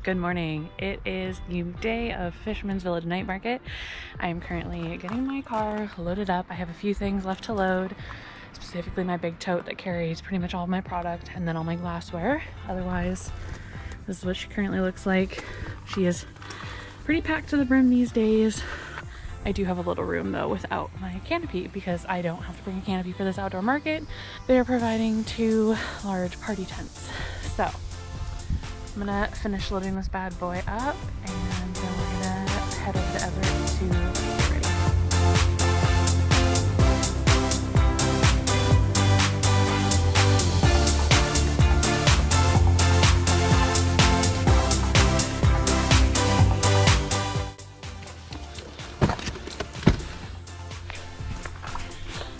Good morning. It is the day of Fisherman's Village Night Market. I am currently getting my car loaded up. I have a few things left to load, specifically my big tote that carries pretty much all of my product and then all my glassware. Otherwise, this is what she currently looks like. She is pretty packed to the brim these days. I do have a little room though without my canopy because I don't have to bring a canopy for this outdoor market. They are providing 2 large party tents. So I'm gonna finish loading this bad boy up and then we're gonna head over to Everett to get ready.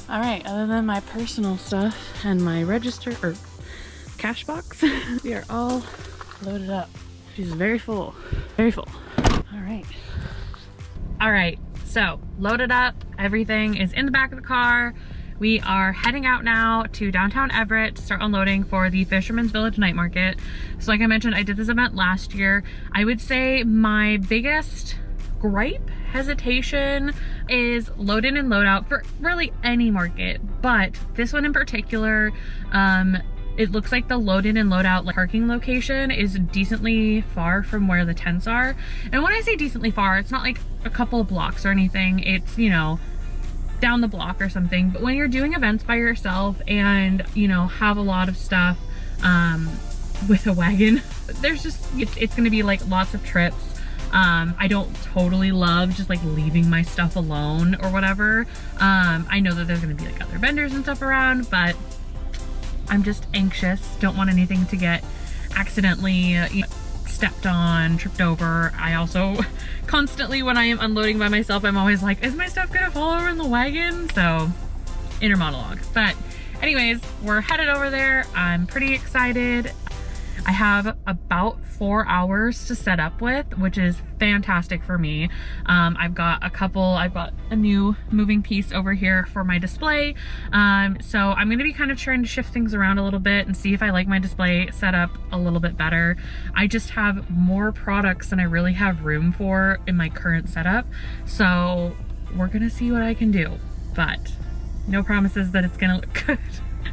All right, other than my personal stuff and my register or cash box, we are all loaded up. She's very full, very full. All right, so loaded up, everything is in the back of the car. We are heading out now to downtown Everett to start unloading for the Fisherman's Village Night Market. So like I mentioned, I did this event last year. I would say my biggest gripe, hesitation is load in and load out for really any market, but this one in particular, it looks like the load in and load out parking location is decently far from where the tents are. And when I say decently far, it's not like a couple of blocks or anything. It's, you know, down the block or something. But when you're doing events by yourself and, you know, have a lot of stuff with a wagon, there's just, it's gonna be like lots of trips. I don't totally love just like leaving my stuff alone or whatever. I know that there's gonna be like other vendors and stuff around, but I'm just anxious. Don't want anything to get accidentally stepped on, tripped over. I also constantly, when I am unloading by myself, I'm always like, is my stuff gonna fall over in the wagon? So inner monologue. But anyways, we're headed over there. I'm pretty excited. I have about 4 hours to set up with, which is fantastic for me. I've got a new moving piece over here for my display. So I'm gonna be kind of trying to shift things around a little bit and see if I like my display set up a little bit better. I just have more products than I really have room for in my current setup. So we're gonna see what I can do, but no promises that it's gonna look good.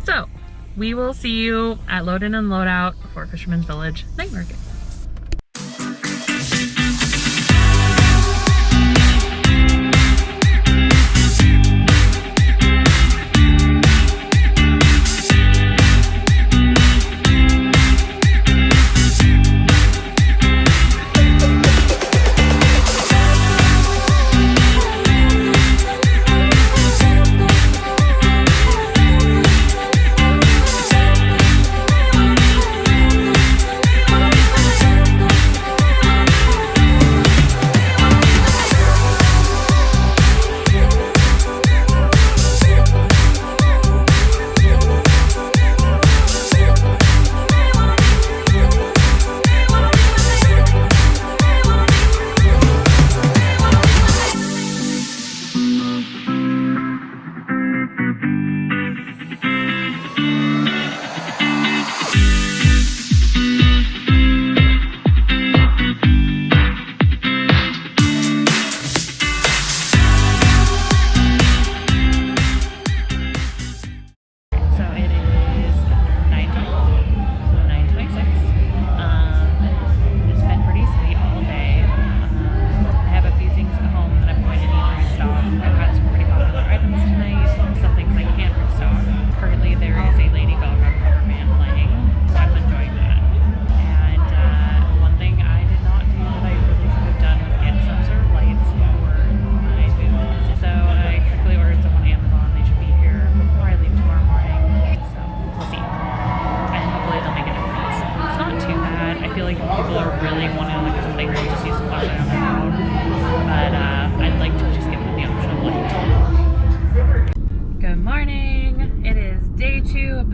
So we will see you at load in and load out for Fisherman's Village Night Market.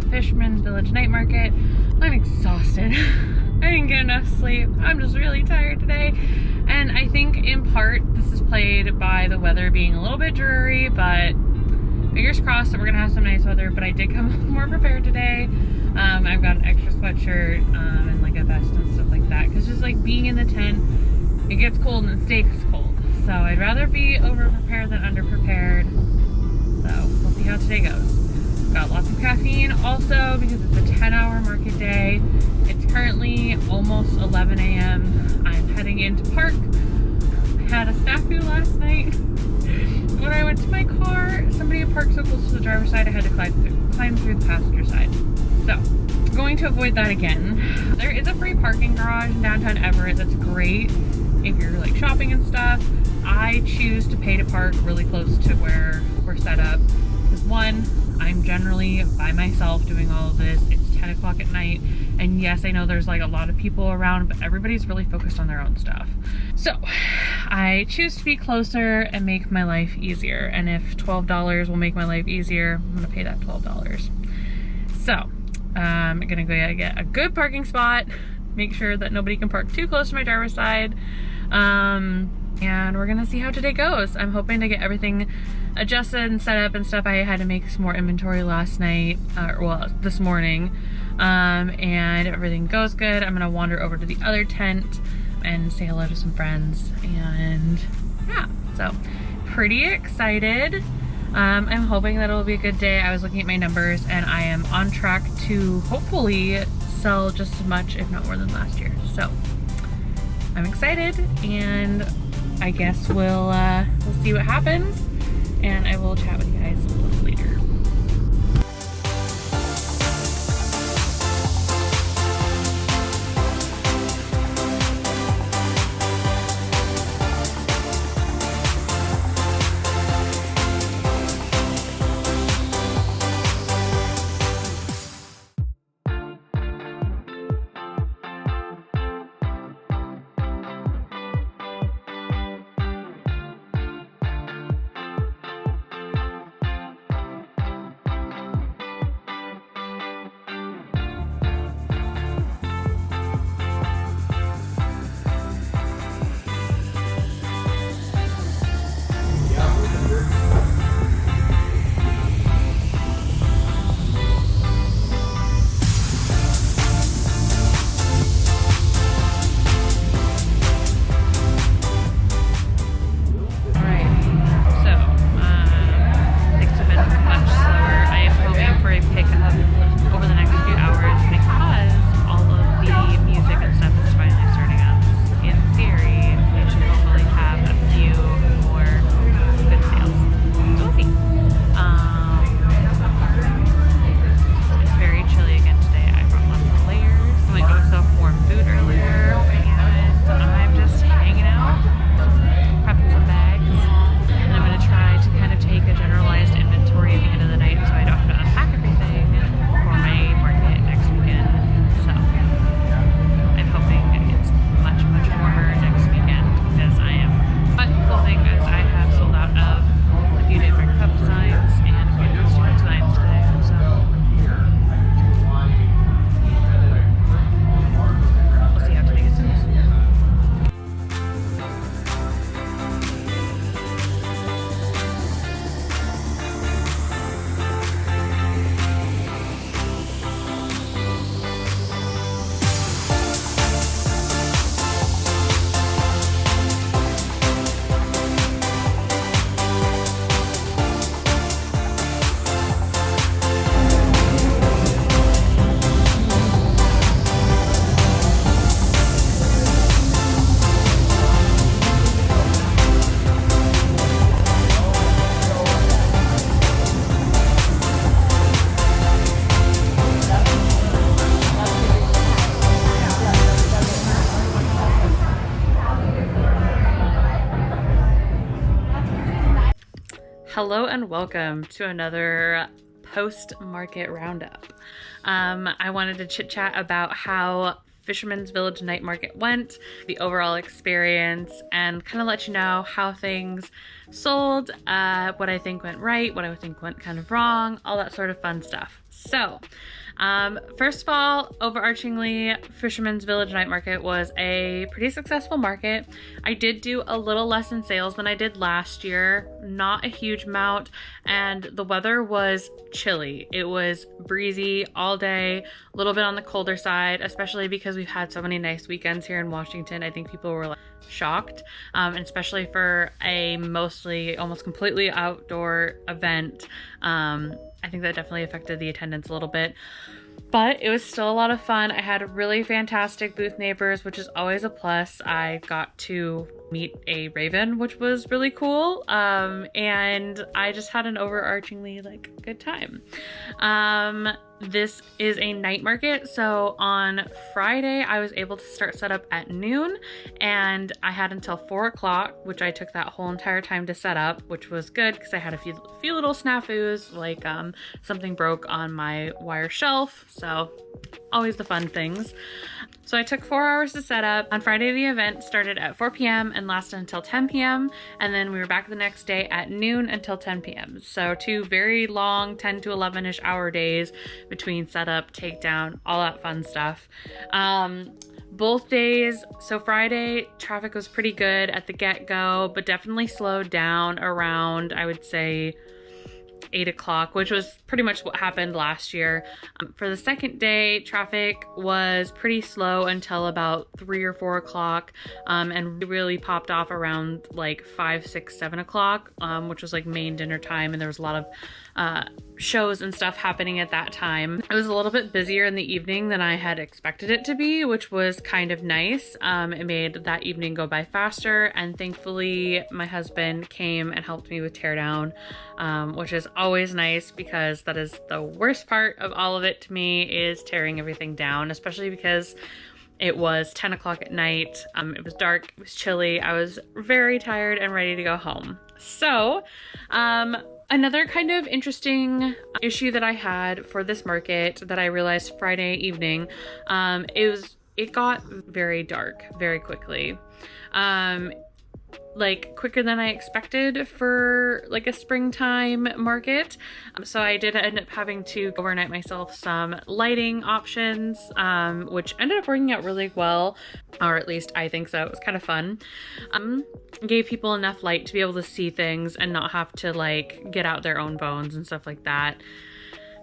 Fisherman's Village Night Market. I'm exhausted. I didn't get enough sleep. I'm just really tired today. And I think in part this is played by the weather being a little bit dreary, but fingers crossed that we're gonna have some nice weather, but I did come more prepared today. I've got an extra sweatshirt and like a vest and stuff like that, because just like being in the tent, it gets cold and it stays cold. So I'd rather be over prepared than under prepared. So we'll see how today goes. Got lots of caffeine also because it's a 10-hour market day. It's currently almost 11 a.m. I'm heading into park. I had a snafu last night. When I went to my car, somebody had parked so close to the driver's side, I had to climb through the passenger side. So, I'm going to avoid that again. There is a free parking garage in downtown Everett that's great if you're like shopping and stuff. I choose to pay to park really close to where we're set up. Because one, I'm generally by myself doing all of this. It's 10 o'clock at night. And yes, I know there's like a lot of people around, but everybody's really focused on their own stuff. So I choose to be closer and make my life easier. And if $12 will make my life easier, I'm gonna pay that $12. So I'm gonna go get a good parking spot, make sure that nobody can park too close to my driver's side. And we're gonna see how today goes. I'm hoping to get everything adjusted and set up and stuff. I had to make some more inventory last night, well, this morning. And if everything goes good, I'm gonna wander over to the other tent and say hello to some friends. And yeah, so pretty excited. I'm hoping that it'll be a good day. I was looking at my numbers and I am on track to hopefully sell just as much, if not more than last year. So I'm excited, and I guess we'll see what happens, and I will chat with you guys a little later. Hello and welcome to another post-market roundup. I wanted to chit chat about how Fisherman's Village Night Market went, the overall experience, and kind of let you know how things sold, what I think went right, what I think went kind of wrong, all that sort of fun stuff. So First of all, overarchingly, Fisherman's Village Night Market was a pretty successful market. I did do a little less in sales than I did last year, not a huge amount, and the weather was chilly. It was breezy all day, a little bit on the colder side, especially because we've had so many nice weekends here in Washington. I think people were like shocked, and especially for a mostly almost completely outdoor event. I think that definitely affected the attendance a little bit, but it was still a lot of fun. I had really fantastic booth neighbors, which is always a plus. I got to meet a raven, which was really cool, and I just had an overarchingly like good time. This is a night market, so on Friday I was able to start setup at noon, and I had until 4 o'clock, which I took that whole entire time to set up, which was good because I had a few little snafus, like something broke on my wire shelf, so always the fun things. So I took 4 hours to set up. On Friday, the event started at 4 p.m. and lasted until 10 p.m. And then we were back the next day at noon until 10 p.m. So 2 very long 10 to 11-ish hour days between setup, takedown, all that fun stuff. Both days, so Friday, traffic was pretty good at the get-go, but definitely slowed down around, I would say, 8 o'clock, which was pretty much what happened last year. For the second day, traffic was pretty slow until about 3 or 4 o'clock, and really popped off around like 5, 6, 7 o'clock, which was like main dinner time, and there was a lot of shows and stuff happening at that time. It was a little bit busier in the evening than I had expected it to be, which was kind of nice. It made that evening go by faster, and thankfully my husband came and helped me with teardown, which is always nice because that is the worst part of all of it to me, is tearing everything down, especially because it was 10 o'clock at night. It was dark, it was chilly, I was very tired and ready to go home. So, another kind of interesting issue that I had for this market that I realized Friday evening, it got very dark very quickly. Like quicker than I expected for like a springtime market. So I did end up having to overnight myself some lighting options, which ended up working out really well, or at least I think so. It was kind of fun. Gave people enough light to be able to see things and not have to like get out their own phones and stuff like that.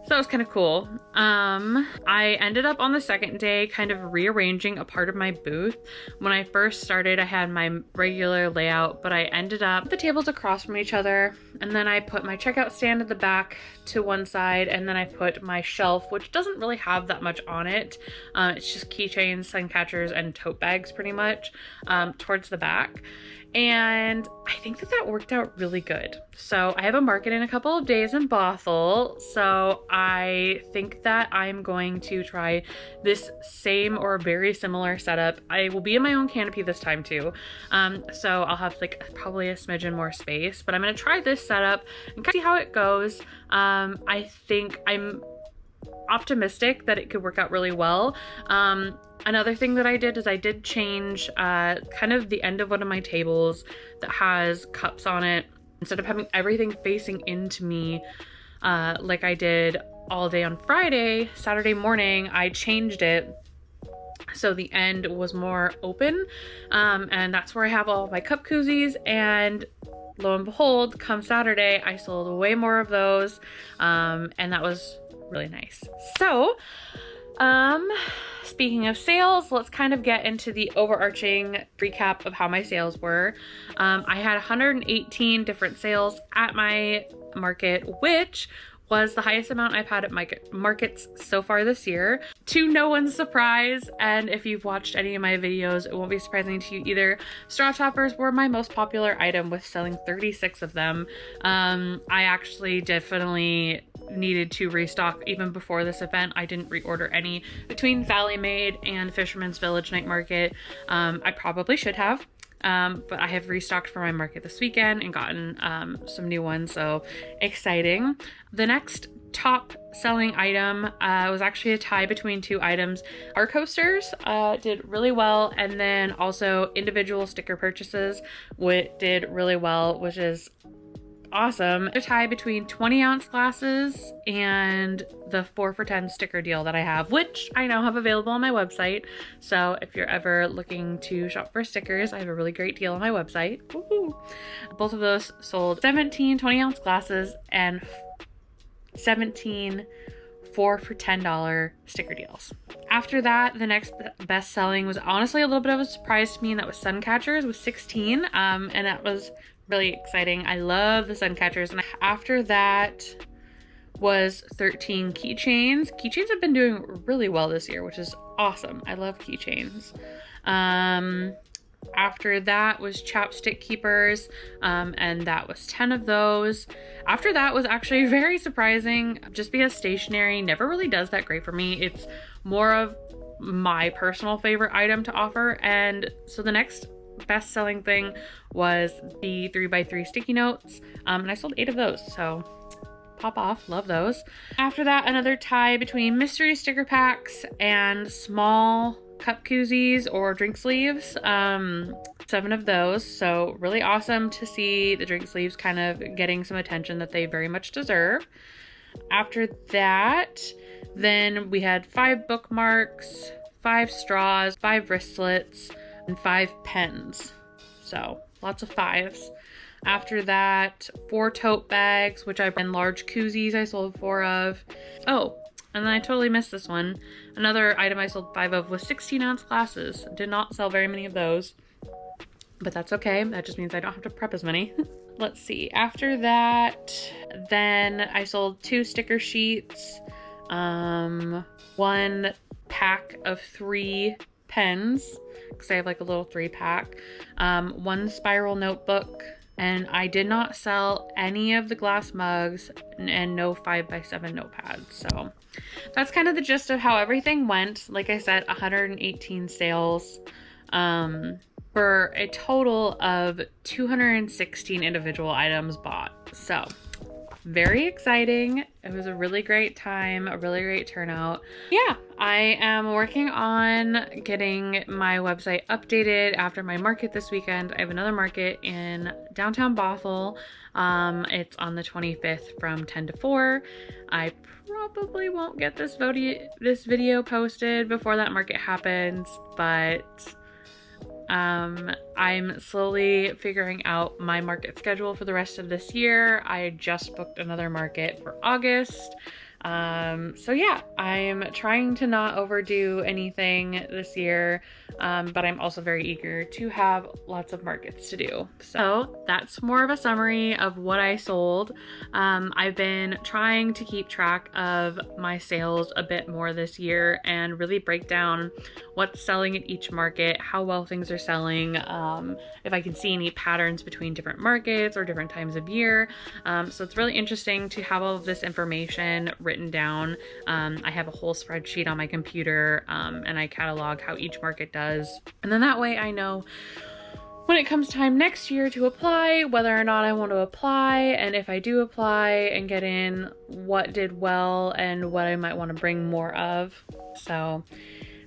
So that was kind of cool. I ended up on the second day kind of rearranging a part of my booth. When I first started, I had my regular layout, but I ended up the tables across from each other, and then I put my checkout stand at the back to one side, and then I put my shelf, which doesn't really have that much on it. It's just keychains, sun catchers, and tote bags pretty much, towards the back. And I think that worked out really good. So I have a market in a couple of days in Bothell, so I think that I'm going to try this same or very similar setup. I will be in my own canopy this time too, so I'll have like probably a smidgen more space, but I'm gonna try this setup and kind of see how it goes. I think I'm optimistic that it could work out really well. Another thing that I did is I did change kind of the end of one of my tables that has cups on it. Instead of having everything facing into me like I did all day on Friday, Saturday morning, I changed it so the end was more open, and that's where I have all of my cup koozies, and lo and behold, come Saturday, I sold way more of those, and that was really nice. So, speaking of sales, let's kind of get into the overarching recap of how my sales were. I had 118 different sales at my market, which was the highest amount I've had at my markets so far this year, to no one's surprise. And if you've watched any of my videos, it won't be surprising to you either. Straw toppers were my most popular item, with selling 36 of them. I actually definitely needed to restock even before this event. I didn't reorder any between Valley Made and Fisherman's Village Night Market. I probably should have. But I have restocked for my market this weekend and gotten some new ones, so exciting. The next top selling item was actually a tie between two items. Our coasters did really well, and then also individual sticker purchases did really well, which is awesome. A tie between 20-ounce glasses and the 4 for $10 sticker deal that I have, which I now have available on my website. So if you're ever looking to shop for stickers, I have a really great deal on my website. Woohoo! Both of those sold 17 20-ounce glasses and 17 4 for $10 sticker deals. After that, the next best selling was honestly a little bit of a surprise to me, and that was sun catchers with 16. And that was really exciting. I love the sun catchers. And after that was 13 keychains. Keychains have been doing really well this year, which is awesome. I love keychains. After that was chapstick keepers, and that was 10 of those. After that was actually very surprising, just because stationery never really does that great for me. It's more of my personal favorite item to offer. And so the next best selling thing was the 3x3 sticky notes, and I sold 8 of those, so pop off, love those. After that, another tie between mystery sticker packs and small cup koozies or drink sleeves, 7 of those. So really awesome to see the drink sleeves kind of getting some attention that they very much deserve. After that, then we had 5 bookmarks, 5 straws, 5 wristlets, and 5 pens. So lots of 5s. After that, 4 tote bags, which I've been large koozies I sold 4 of. Oh, and then I totally missed this one. Another item I sold 5 of was 16-ounce glasses. Did not sell very many of those, but that's okay. That just means I don't have to prep as many. Let's see. After that, then I sold 2 sticker sheets, 1 pack of 3 pens, because I have like a little 3-pack, 1 spiral notebook, and I did not sell any of the glass mugs and no 5x7 notepads. So that's kind of the gist of how everything went. Like I said, 118 sales for a total of 216 individual items bought. So very exciting. It was a really great time, a really great turnout. Yeah, I am working on getting my website updated after my market this weekend. I have another market in downtown Bothell. It's on the 25th from 10 to 4. I probably won't get this video posted before that market happens, but I'm slowly figuring out my market schedule for the rest of this year. I just booked another market for August. So yeah, I'm trying to not overdo anything this year, but I'm also very eager to have lots of markets to do. So that's more of a summary of what I sold. I've been trying to keep track of my sales a bit more this year and really break down what's selling at each market, how well things are selling, if I can see any patterns between different markets or different times of year. So it's really interesting to have all of this information written down. I have a whole spreadsheet on my computer, and I catalog how each market does. And then that way I know when it comes time next year to apply, whether or not I want to apply, and if I do apply and get in, what did well and what I might want to bring more of. So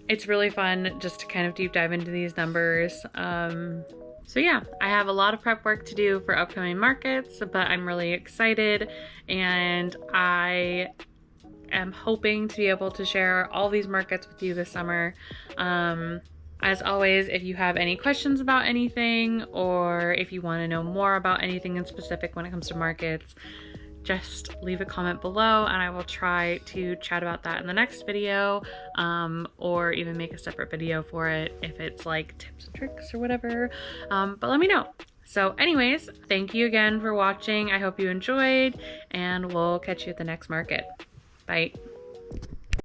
it's really fun just to kind of deep dive into these numbers. So yeah, I have a lot of prep work to do for upcoming markets, but I'm really excited, and I am hoping to be able to share all these markets with you this summer. As always, if you have any questions about anything, or if you want to know more about anything in specific when it comes to markets, just leave a comment below and I will try to chat about that in the next video, or even make a separate video for it if it's like tips and tricks or whatever, but let me know. So anyways, thank you again for watching. I hope you enjoyed, and we'll catch you at the next market. Bye.